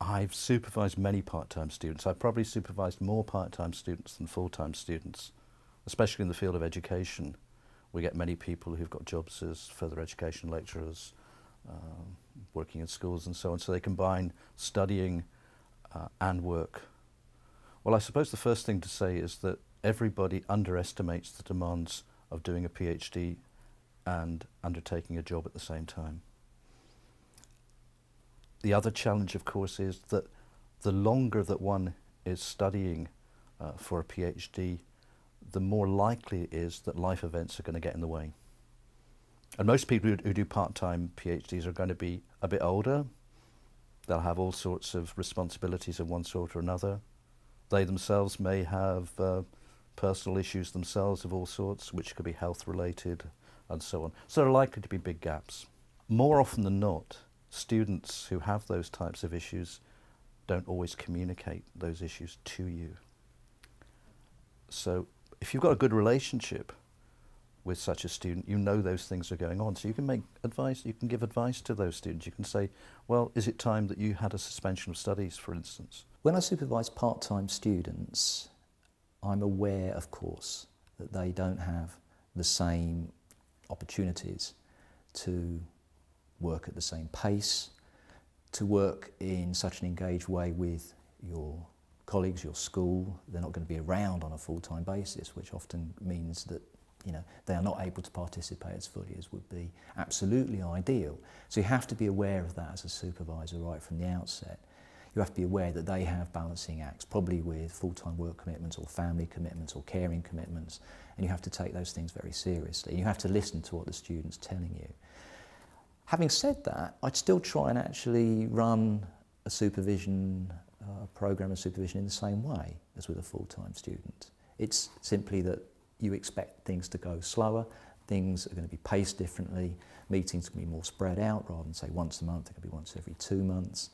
I've supervised many part-time students. I've probably supervised more part-time students than full-time students, especially in the field of education. We get many people who've got jobs as further education lecturers, working in schools and so on, so they combine studying and work. Well, I suppose the first thing to say is that everybody underestimates the demands of doing a PhD and undertaking a job at the same time. The other challenge, of course, is that the longer that one is studying for a PhD, the more likely it is that life events are going to get in the way. And most people who do part-time PhDs are going to be a bit older. They'll have all sorts of responsibilities of one sort or another. They themselves may have personal issues themselves of all sorts, which could be health-related and so on. So there are likely to be big gaps. More often than not, students who have those types of issues don't always communicate those issues to you. So if you've got a good relationship with such a student, you know those things are going on. So you can make advice, you can give advice to those students. You can say, well, is it time that you had a suspension of studies, for instance? When I supervise part-time students, I'm aware, of course, that they don't have the same opportunities to work at the same pace, to work in such an engaged way with your colleagues, your school. They're not going to be around on a full-time basis, which often means that they are not able to participate as fully as would be absolutely ideal. So you have to be aware of that as a supervisor right from the outset. You have to be aware that they have balancing acts, probably with full-time work commitments or family commitments or caring commitments, and you have to take those things very seriously. You have to listen to what the student's telling you. Having said that, I'd still try and actually run a supervision program of supervision in the same way as with a full-time student. It's simply that you expect things to go slower, things are going to be paced differently, meetings can be more spread out rather than say once a month, they can be once every 2 months.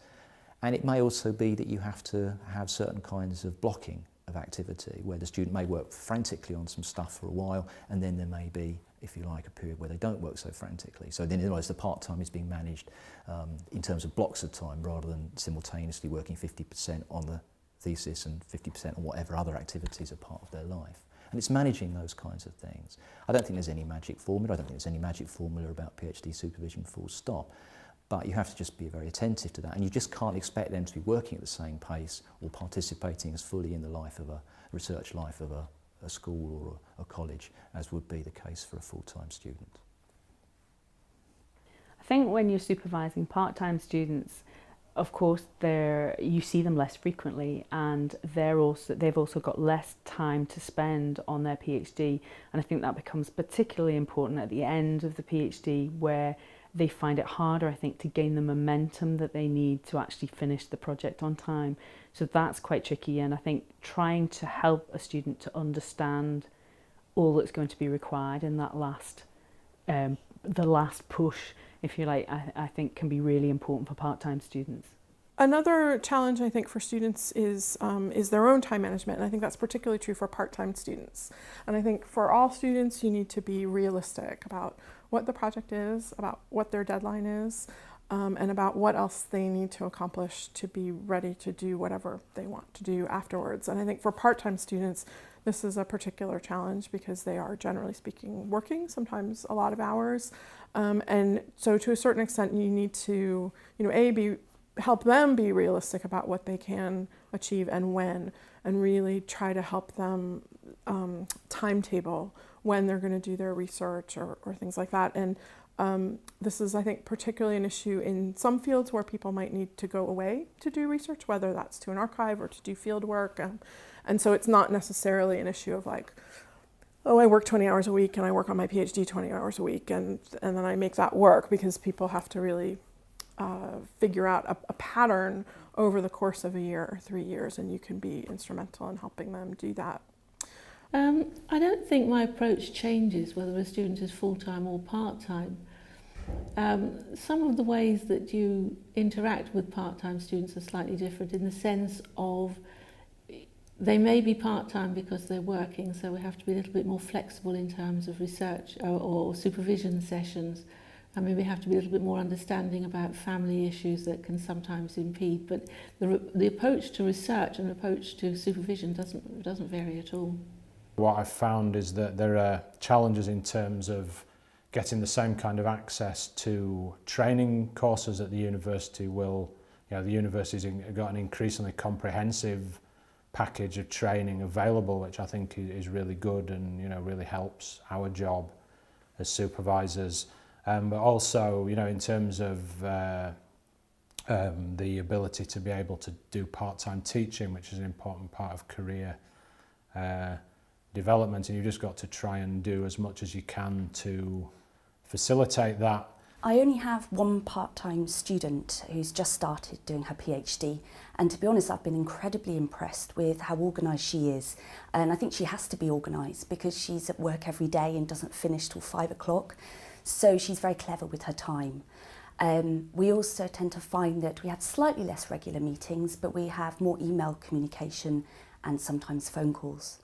And it may also be that you have to have certain kinds of blocking of activity where the student may work frantically on some stuff for a while, and then there may be, if you like, a period where they don't work so frantically. So then in other words, the part-time is being managed in terms of blocks of time rather than simultaneously working 50% on the thesis and 50% on whatever other activities are part of their life. And it's managing those kinds of things. I don't think there's any magic formula. I don't think there's any magic formula about PhD supervision, full stop. But you have to just be very attentive to that, and you just can't expect them to be working at the same pace or participating as fully in the life of a research life of a school or a college as would be the case for a full-time student. I think when you're supervising part-time students, of course, you see them less frequently, and they've also got less time to spend on their PhD, and I think that becomes particularly important at the end of the PhD, where they find it harder, I think, to gain the momentum that they need to actually finish the project on time. So that's quite tricky, and I think trying to help a student to understand all that's going to be required in that the last push, if you like, I think can be really important for part-time students. Another challenge, I think, for students is their own time management, and I think that's particularly true for part-time students. And I think for all students, you need to be realistic about what the project is, about what their deadline is, and about what else they need to accomplish to be ready to do whatever they want to do afterwards. And I think for part-time students, this is a particular challenge because they are, generally speaking, working, sometimes a lot of hours. And so to a certain extent, you need to, help them be realistic about what they can achieve and when, and really try to help them timetable when they're going to do their research or things like that. And this is, I think, particularly an issue in some fields where people might need to go away to do research, whether that's to an archive or to do field work. And so it's not necessarily an issue of like, oh, I work 20 hours a week and I work on my PhD 20 hours a week and then I make that work, because people have to really figure out a pattern over the course of a year or 3 years, and you can be instrumental in helping them do that. I don't think my approach changes whether a student is full-time or part-time. Some of the ways that you interact with part-time students are slightly different in the sense of they may be part-time because they're working, so we have to be a little bit more flexible in terms of research or supervision sessions. and maybe have to be a little bit more understanding about family issues that can sometimes impede. But the approach to research and approach to supervision doesn't vary at all. What I've found is that there are challenges in terms of getting the same kind of access to training courses at the university. The university's got an increasingly comprehensive package of training available, which I think is really good and really helps our job as supervisors. But also, in terms of the ability to be able to do part-time teaching, which is an important part of career development, and you've just got to try and do as much as you can to facilitate that. I only have one part-time student who's just started doing her PhD, and to be honest, I've been incredibly impressed with how organised she is, and I think she has to be organised because she's at work every day and doesn't finish till 5 o'clock, so she's very clever with her time. We also tend to find that we have slightly less regular meetings, but we have more email communication and sometimes phone calls.